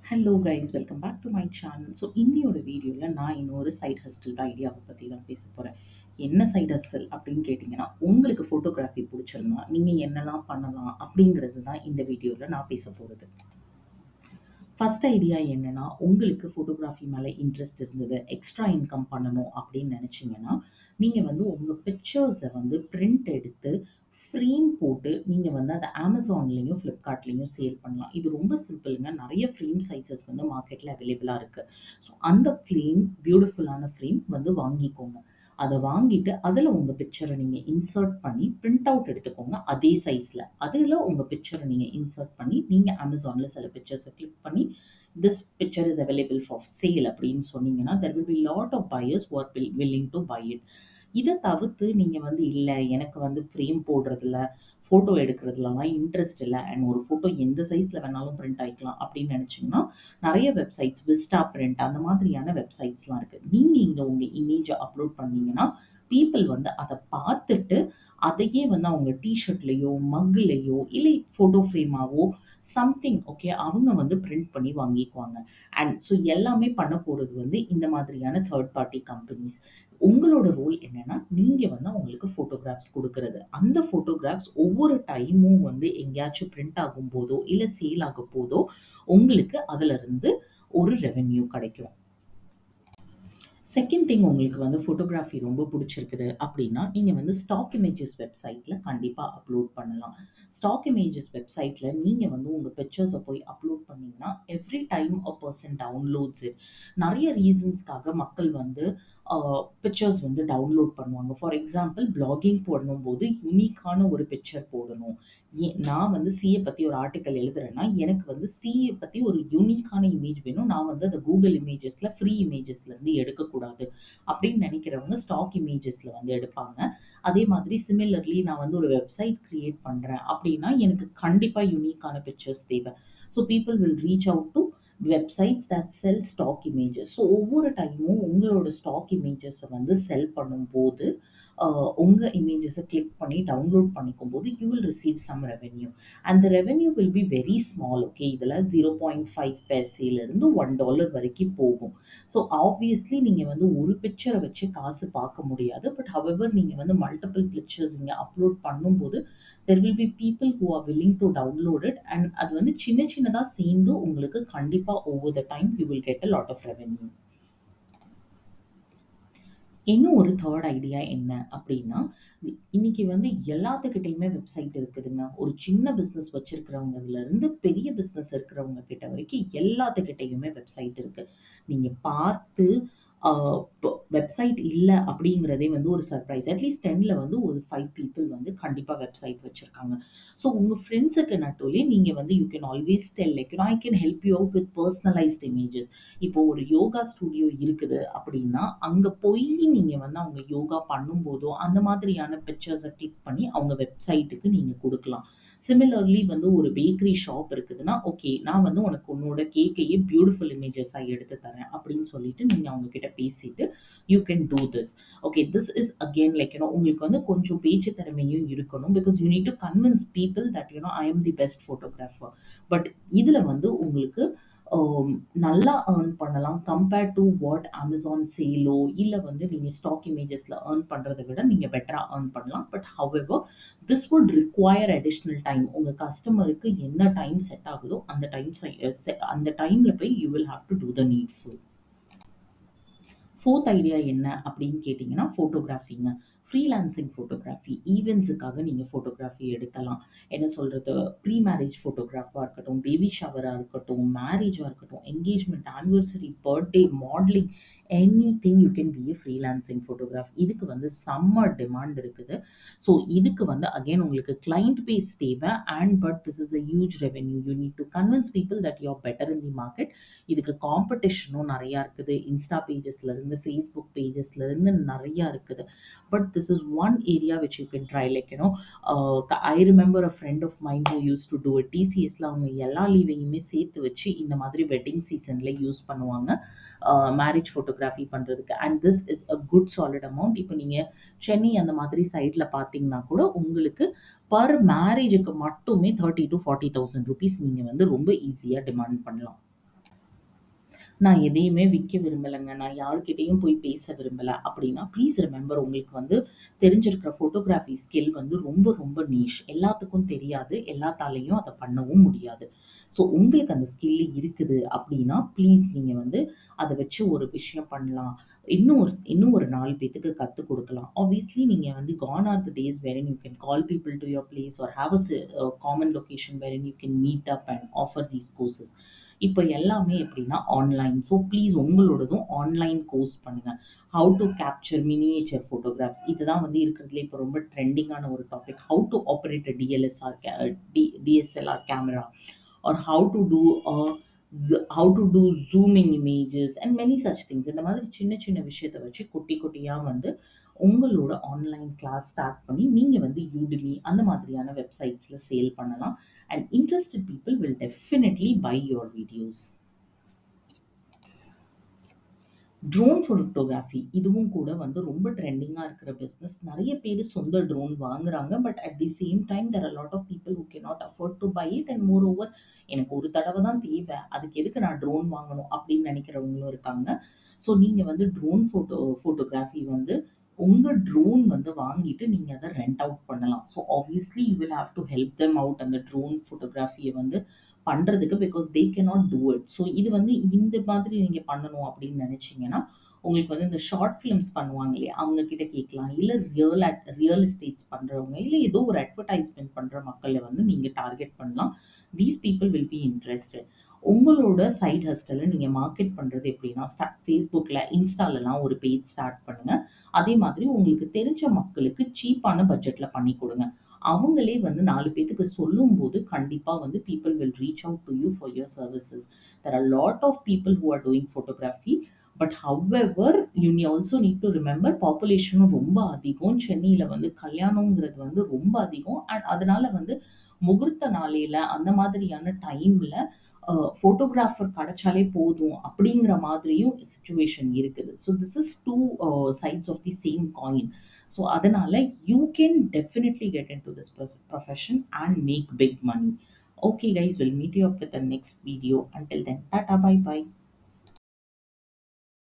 Hello guys, welcome back to my channel. So இன்னியோட வீடியோவில் நான் இன்னொரு சைட் ஹஸ்டல் ஐடியாவை பற்றி தான் பேச போகிறேன். என்ன சைட் ஹஸ்டல் அப்படின்னு கேட்டிங்கன்னா, உங்களுக்கு ஃபோட்டோகிராஃபி பிடிச்சிருந்தா நீங்கள் என்னெல்லாம் பண்ணலாம் அப்படிங்கிறது தான் இந்த வீடியோவில் நான் பேச போகிறது. ஃபர்ஸ்ட் ஐடியா என்னன்னா, உங்களுக்கு ஃபோட்டோகிராஃபி மேலே இன்ட்ரெஸ்ட் இருந்தது, எக்ஸ்ட்ரா இன்கம் பண்ணணும் அப்படின்னு நினச்சிங்கன்னா, நீங்கள் வந்து உங்கள் பிக்சர்ஸை வந்து பிரிண்ட் எடுத்து ஃப்ரேம் போட்டு நீங்கள் வந்து அதை அமேசான்லேயும் ஃப்ளிப்கார்ட்லேயும் சேல் பண்ணலாம். இது ரொம்ப சிம்பிளுங்க. நிறைய ஃப்ரேம் சைஸஸ் வந்து மார்க்கெட்டில் அவைலபிளாக இருக்குது. ஸோ அந்த ஃப்ரேம், பியூட்டிஃபுல்லான ஃப்ரேம் வந்து வாங்கிக்கோங்க. அதை வாங்கிட்டு அதில் உங்கள் பிக்சரை நீங்கள் இன்சர்ட் பண்ணி பிரிண்ட் அவுட் எடுத்துக்கோங்க அதே சைஸில். அதில் உங்கள் பிக்சரை நீங்கள் இன்சர்ட் பண்ணி நீங்கள் அமேசானில் சில பிக்சர்ஸை கிளிக் பண்ணி this picture is available for sale அப்படின்னு சொன்னீங்கன்னா, there will be lot of buyers who are willing to buy it. இதை தவிர்த்து நீங்கள் வந்து இல்லை, எனக்கு வந்து ஃப்ரேம் போடுறதுல, ஃபோட்டோ எடுக்கிறதுலலாம் இன்ட்ரெஸ்ட் இல்லை அண்ட் ஒரு ஃபோட்டோ எந்த சைஸில் வேணாலும் பிரிண்ட் ஆகிக்கலாம் அப்படின்னு நினச்சிங்கன்னா, நிறைய வெப்சைட்ஸ், விஸ்டா பிரிண்ட் அந்த மாதிரியான வெப்சைட்ஸ்லாம் இருக்குது. நீங்கள் இங்கே உங்கள் இமேஜை அப்லோட் பண்ணீங்கன்னா பீப்புள் வந்து அதை பார்த்துட்டு அதையே வந்து அவங்க டிஷர்ட்லேயோ மக்லேயோ இல்லை ஃபோட்டோ ஃப்ரேமாவோ சம்திங் ஓகே அவங்க வந்து பிரிண்ட் பண்ணி வாங்கிக்குவாங்க. அண்ட் ஸோ எல்லாமே பண்ண போகிறது வந்து இந்த மாதிரியான தேர்ட் பார்ட்டி கம்பெனிஸ். உங்களோட ரோல் என்னன்னா, நீங்கள் வந்து அவங்களுக்கு ஃபோட்டோகிராஃப்ஸ் கொடுக்கறது. அந்த ஃபோட்டோகிராஃப்ஸ் ஒவ்வொரு டைமும் வந்து எங்கேயாச்சும் பிரிண்ட் ஆகும் போதோ இல்லை சேல் ஆக போதோ உங்களுக்கு அதிலிருந்து ஒரு ரெவென்யூ கிடைக்கும். செகண்ட் திங், உங்களுக்கு வந்து ஃபோட்டோகிராஃபி ரொம்ப பிடிச்சிருக்குது அப்படின்னா, நீங்கள் வந்து ஸ்டாக் இமேஜஸ் வெப்சைட்டில் கண்டிப்பாக அப்லோட் பண்ணலாம். ஸ்டாக் இமேஜஸ் வெப்சைட்டில் நீங்கள் வந்து உங்கள் பிக்சர்ஸை போய் அப்லோட் பண்ணிங்கன்னா, every time a person downloads it. நிறைய ரீசன்ஸ்க்காக மக்கள் வந்து பிக்சர்ஸ் வந்து டவுன்லோட் பண்ணுவாங்க. ஃபார் எக்ஸாம்பிள், பிளாகிங் போடும்போது யூனிக்கான ஒரு பிக்சர் போடணும். நான் வந்து சிஏ பற்றி ஒரு ஆர்டிக்கல் எழுதுறேன்னா, எனக்கு வந்து சிஏ பற்றி ஒரு யூனிக்கான இமேஜ் வேணும். நான் வந்து அதை கூகுள் இமேஜஸில் ஃப்ரீ இமேஜஸ்லேருந்து எடுக்கக்கூடாது அப்படின்னு நினைக்கிறவங்க ஸ்டாக் இமேஜஸில் வந்து எடுப்பாங்க. அதே மாதிரி சிமிலர்லி நான் வந்து ஒரு வெப்சைட் கிரியேட் பண்ணுறேன் அப்படின்னா, எனக்கு கண்டிப்பாக யூனிக்கான பிக்சர்ஸ் தேவை. So people will reach out to websites that sell stock images. So ஒவ்வொரு டைமும் உங்களோட ஸ்டாக் இமேஜஸை வந்து செல் பண்ணும்போது உங்கள் இமேஜஸை கிளிக் பண்ணி டவுன்லோட் பண்ணிக்கும் போது you will receive some revenue. And the revenue will be very small. Okay, இதில் 0.5 பைசேலேருந்து $1 வரைக்கும் போகும். ஸோ ஆப்வியஸ்லி நீங்கள் வந்து ஒரு பிக்சரை வச்சு காசு பார்க்க முடியாது. பட் ஹவெவர் நீங்கள் வந்து மல்டிபிள் பிக்சர்ஸ் இங்கே அப்லோட் பண்ணும்போது there will be people who are willing to download it, and அது வந்து சின்ன சின்னதாக சேர்ந்து உங்களுக்கு கண்டிப்பாக over the time you will get a lot of revenue. இன்னும் ஒரு தேர்ட் ஐடியா என்ன அப்படின்னா, இன்னைக்கு வந்து எல்லாத்துக்கிட்டையுமே வெப்சைட் இருக்குதுங்க. ஒரு சின்ன பிஸ்னஸ் வச்சிருக்கிறவங்கலேருந்து பெரிய பிஸ்னஸ் இருக்கிறவங்க கிட்ட வரைக்கும் எல்லாத்துக்கிட்டையுமே வெப்சைட் இருக்கு. நீங்கள் பார்த்து வெப்சைட் இல்லை அப்படிங்கிறதே வந்து ஒரு சர்ப்ரைஸ். அட்லீஸ்ட் 10ல் வந்து ஒரு 5 பீப்புள் வந்து கண்டிப்பாக வெப்சைட் வச்சுருக்காங்க. ஸோ உங்கள் ஃப்ரெண்ட்ஸுக்கு நட்டுலே நீங்கள் வந்து you can always tell like I can help you out with personalised images. இப்போ ஒரு யோகா ஸ்டுடியோ இருக்குது அப்படின்னா, அங்கே போய் நீங்கள் வந்து அவங்க யோகா பண்ணும்போதோ அந்த மாதிரியான பிக்சர்ஸை கிளிக் பண்ணி அவங்க வெப்சைட்டுக்கு நீங்கள் கொடுக்கலாம். சிமிலர்லி வந்து ஒரு பேக்கரி ஷாப் இருக்குதுன்னா, ஓகே நான் வந்து உனக்கு உன்னோட கேக்கையே பியூட்டிஃபுல் இமேஜஸாக எடுத்து தரேன் அப்படின்னு சொல்லிட்டு நீங்கள் அவங்க கிட்ட பேசிட்டு you can do this. Okay, this is again like உங்களுக்கு வந்து கொஞ்சம் பேச்சு திறமையும் இருக்கணும். Because you need to convince people that I am the best photographer. But இதில் வந்து உங்களுக்கு நல்லா ஏர்ன் பண்ணலாம் compared to what Amazon Salem இல்லை வந்து நீங்கள் ஸ்டாக் இமேஜஸில் ஏர்ன் பண்ணுறதை விட நீங்கள் பெட்டராக ஏர்ன் பண்ணலாம். But however this would require additional time. உங்கள் கஸ்டமருக்கு என்ன டைம் செட் ஆகுதோ அந்த டைமில் போய் you will have to do the needful. Fourth idea என்ன அப்படின்னு கேட்டிங்கன்னா, ஃபோட்டோகிராஃபிங்க. ஃப்ரீலான்சிங் ஃபோட்டோகிராஃபி, ஈவெண்ட்ஸுக்காக நீங்கள் ஃபோட்டோகிராஃபி எடுக்கலாம். என்ன சொல்கிறது, ப்ரீ மேரேஜ் ஃபோட்டோகிராஃபாக இருக்கட்டும், பேபி ஷவராக இருக்கட்டும், மேரேஜாக இருக்கட்டும், engagement, anniversary, birthday, modelling, any thing you can B A freelancing photograph. இதுக்கு வந்து செம்ம டிமாண்ட் இருக்குது. ஸோ இதுக்கு வந்து அகெயின் உங்களுக்கு கிளைண்ட் பேஸ் தேவை. And but this is a huge revenue. You need to convince people that you are better in the market. இதுக்கு காம்படிஷனும் நிறையா இருக்குது. இன்ஸ்டா பேஜஸ்லேருந்து, ஃபேஸ்புக் பேஜஸ்லேருந்து நிறையா இருக்குது. But this is one area which you can try. Like I remember a friend of mine who used to do it. TCSல அவங்க எல்லா லீவையுமே சேர்த்து வச்சு இந்த மாதிரி வெட்டிங் சீசன்ல யூஸ் பண்ணுவாங்க மேரேஜ் ஃபோட்டோகிராஃபி பண்ணுறதுக்கு. And this is a good solid amount. இப்போ நீங்கள் சென்னை அந்த மாதிரி சைடில் பார்த்தீங்கன்னா கூட உங்களுக்கு பர் மேரேஜுக்கு மட்டுமே 30,000 to 40,000 rupees நீங்கள் வந்து ரொம்ப ஈஸியாக டிமாண்ட் பண்ணலாம். நான் எதையுமே விக்க விரும்பலங்க. நான் யார்கிட்டயும் போய் பேச விரும்பல அப்படின்னா, ப்ளீஸ் ரிமெம்பர் உங்களுக்கு வந்து தெரிஞ்சிருக்கிற ஃபோட்டோகிராஃபி ஸ்கில் வந்து ரொம்ப ரொம்ப நீஷ். எல்லாத்துக்கும் தெரியாது. எல்லாத்தாலயும் அத பண்ணவும் முடியாது. ஸோ உங்களுக்கு அந்த ஸ்கில் இருக்குது அப்படின்னா, ப்ளீஸ் நீங்க வந்து அத வச்சு ஒரு விஷயம் பண்ணலாம். இன்னும் ஒரு 4 பேத்துக்கு கத்துக் குடுக்கலாம். ஆப்வியஸ்லி நீங்க வந்து can or the days wherein you can call people to your place or have common location wherein you can meet up and offer these courses. இப்ப எல்லாமே எப்படின்னா ஆன்லைன். ஸோ ப்ளீஸ் உங்களோடதும் ஆன்லைன் கோர்ஸ் பண்ணுங்க. How to capture miniature photographs. இதுதான் வந்து இருக்கிறதுலே இப்போ ரொம்ப ட்ரெண்டிங்கான ஒரு topic. How to operate a DSLR camera or how to do zooming images and many such things. இந்த மாதிரி சின்ன சின்ன விஷயத்த வச்சு குட்டி குட்டியா வந்து உங்களோட ஆன்லைன் கிளாஸ் ஸ்டார்ட் பண்ணி நீங்க வந்து யூடிமி அந்த மாதிரியான வெப்சைட்ஸ்ல சேல் பண்ணலாம். And interested people will definitely buy your videos. Drone photography இதுவும் கூட வந்து ரொம்ப ட்ரெண்டிங்கா இருக்கிற பிசினஸ். நெறைய பேரு சொந்த ட்ரோன் வாங்குறாங்க. But at the same time there are lot of people who cannot afford to buy it. And moreover எனக்கு ஒரு தடவ தான் தேவை. அதுக்கு எதுக்கு நான் ட்ரோன் வாங்கணும் அப்படின்னு நினைக்கிறவங்களும் இருக்காங்க. ஸோ நீங்க வந்து ட்ரோன் ஃபோட்டோகிராஃபி வந்து உங்க ட்ரோன் வந்து வாங்கிட்டு நீங்க அத ரெண்ட் அவுட் பண்ணலாம். So obviously you will have to help them out அந்த ட்ரோன் ஃபோட்டோகிராஃபிய வந்து பண்றதுக்கு. Because they cannot do it. So இது வந்து இந்த மாதிரி நீங்க பண்ணணும் அப்படின்னு நினைச்சீங்கன்னா, உங்களுக்கு வந்து இந்த ஷார்ட் ஃபிலிம்ஸ் பண்ணுவாங்க இல்லையா? அவங்க கிட்ட கேட்கலாம். இல்ல ரியல் எஸ்டேட்ஸ் பண்றவங்க, இல்ல ஏதோ ஒரு அட்வர்டைஸ்மென்ட் பண்ற மக்கள வந்து நீங்க டார்கெட் பண்ணலாம். These people will be interested. உங்களோட சைட் ஹஸ்டல நீங்க மார்க்கெட் பண்றது எப்படின்னா, Facebookல, Instaலலாம் ஒரு பேஜ் ஸ்டார்ட் பண்ணுங்க. அதே மாதிரி உங்களுக்கு தெரிஞ்ச மக்களுக்கு சீப்பான பட்ஜெட்ல பண்ணி குடுங்க. அவங்களே வந்து 4 பேத்துக்கு சொல்லும்போது கண்டிப்பா வந்து people will reach out to you for your services. There are lot of people who are doing photography. But however you also need to remember பாப்புலேஷனும் ரொம்ப அதிகம். சென்னையில வந்து கல்யாணங்கிறது வந்து ரொம்ப அதிகம். அண்ட் அதனால வந்து முகூர்த்த நாளையில அந்த மாதிரியான டைம்ல ஃபோட்டோகிராஃபர் கிடைச்சாலே போதும் அப்படிங்கிற மாதிரியும் சிச்சுவேஷன் இருக்குது. So this is two sides of the same coin. So அதனால you can definitely get into this profession and make big money. Okay guys, we'll meet you up with the next video. Until then, tata, bye bye.